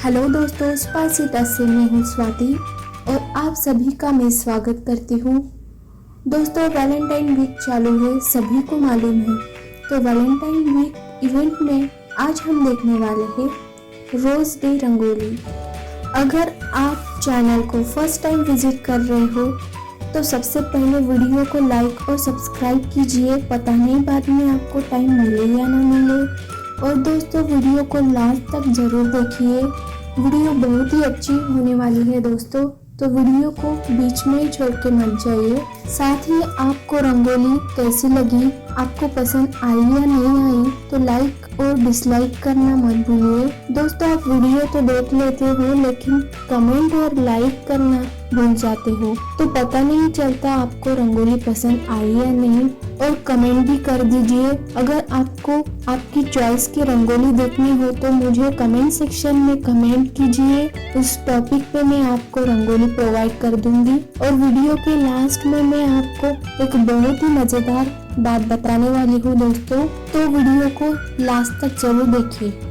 Hello दोस्तों, spicy touch से मैं हूँ स्वाति और आप सभी का मैं स्वागत करती हूँ। दोस्तों, वैलेंटाइन वीक चालू है, सभी को मालूम है। तो वैलेंटाइन वीक इवेंट में आज हम देखने वाले हैं रोज डे रंगोली। अगर आप चैनल को फर्स्ट टाइम विजिट कर रहे हो तो सबसे पहले वीडियो को लाइक और सब्सक्राइब कीजिए। पता नहीं बाद में आपको टाइम मिले या ना मिले। और दोस्तों, वीडियो को लास्ट तक जरूर देखिए, वीडियो बहुत ही अच्छी होने वाली है दोस्तों। तो वीडियो को बीच में ही छोड़ के मत जाइए। साथ ही आपको रंगोली कैसी लगी, आपको पसंद आई या नहीं आई, तो लाइक और डिसलाइक करना मत भूलिए। दोस्तों, आप वीडियो तो देख लेते हो लेकिन कमेंट और लाइक करना भूल जाते हो, तो पता नहीं चलता आपको रंगोली पसंद आई या नहीं। और कमेंट भी कर दीजिए। अगर आपको आपकी चॉइस की रंगोली देखनी हो तो मुझे कमेंट सेक्शन में कमेंट कीजिए, उस टॉपिक पे मैं आपको रंगोली प्रोवाइड कर दूंगी। और वीडियो के लास्ट में मैं आपको एक बहुत ही मजेदार बात बताने वाली हूँ दोस्तों, तो वीडियो को लास्ट तक जरूर देखिए।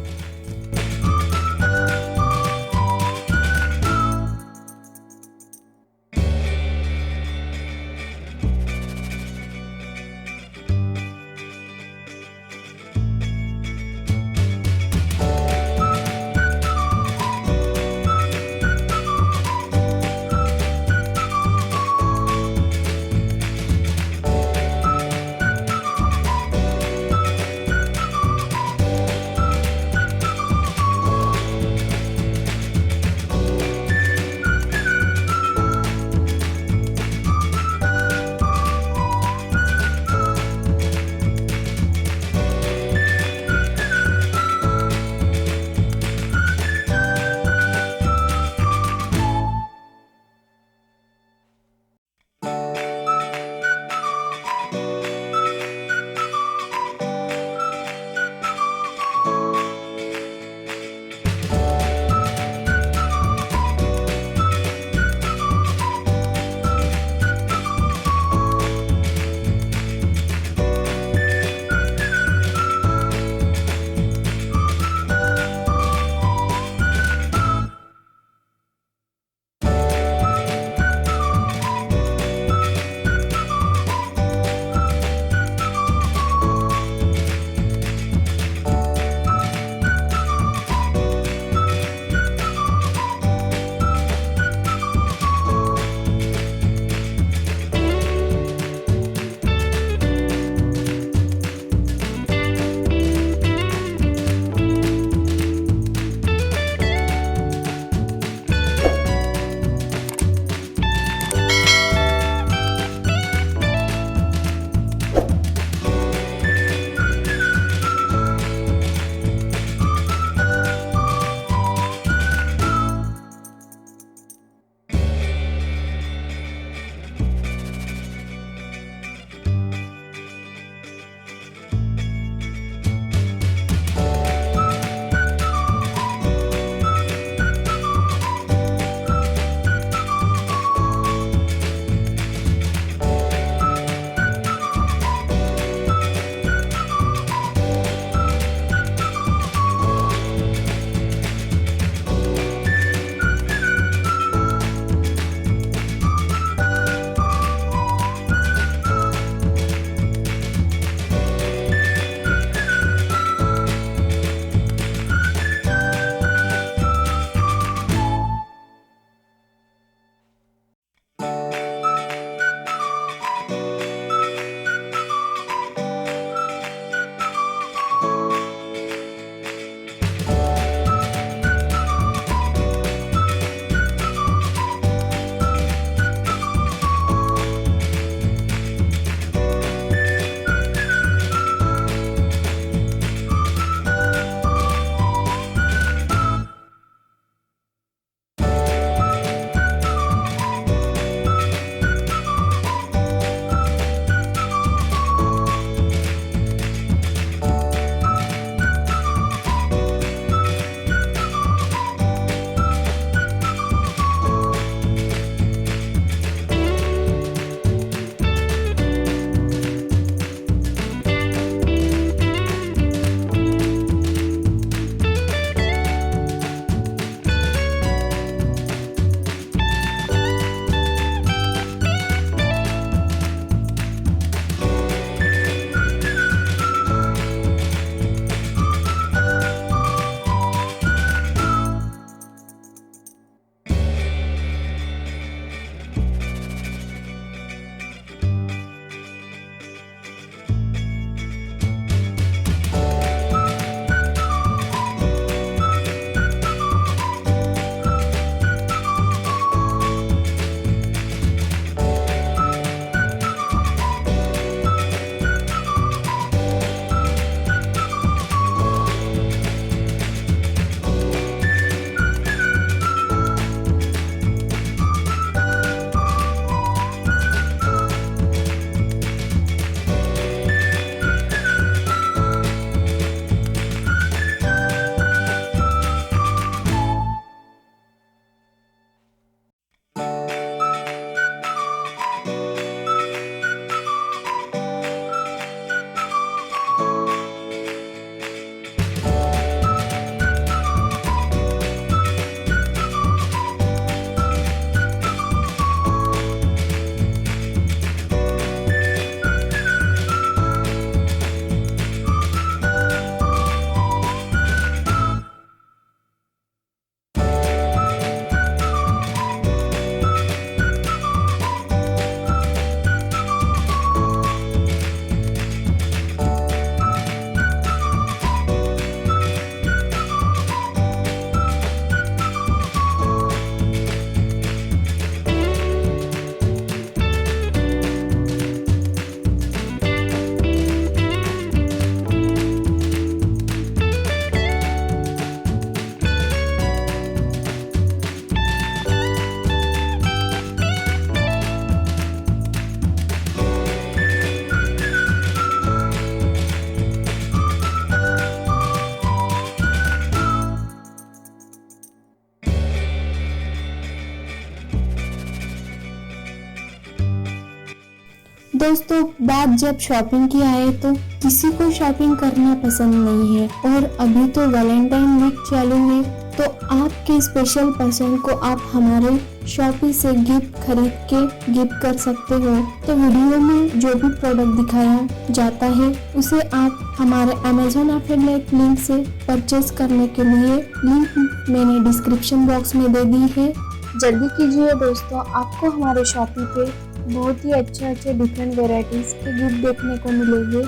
दोस्तों बात जब शॉपिंग की आए तो किसी को शॉपिंग करना पसंद नहीं है, और अभी तो वैलेंटाइन वीक चालू है, तो आपके स्पेशल पर्सन को आप हमारे शॉपी से गिफ्ट खरीद के गिफ्ट कर सकते हो। तो वीडियो में जो भी प्रोडक्ट दिखाया जाता है उसे आप हमारे अमेजोन एफिलिएट लिंक से परचेज करने के लिए लिंक मैंने डिस्क्रिप्शन बॉक्स में दे दी है। जल्दी कीजिए दोस्तों, आपको हमारे शॉपी पे बहुत ही अच्छे डिफरेंट वेराइटीज के गिफ्ट देखने को मिलेंगे,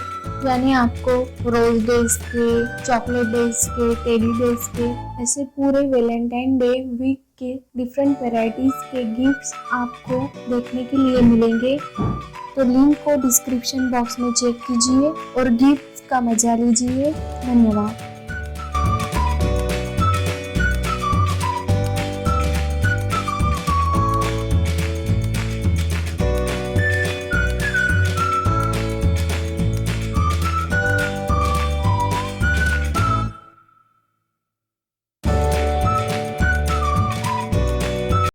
यानी आपको रोज डेज के, चॉकलेट डेज के, टेडी डेज के, ऐसे पूरे वैलेंटाइन डे वीक के डिफरेंट वेराइटीज के गिफ्ट्स आपको देखने के लिए मिलेंगे। तो लिंक को डिस्क्रिप्शन बॉक्स में चेक कीजिए और गिफ्ट्स का मजा लीजिए। धन्यवाद।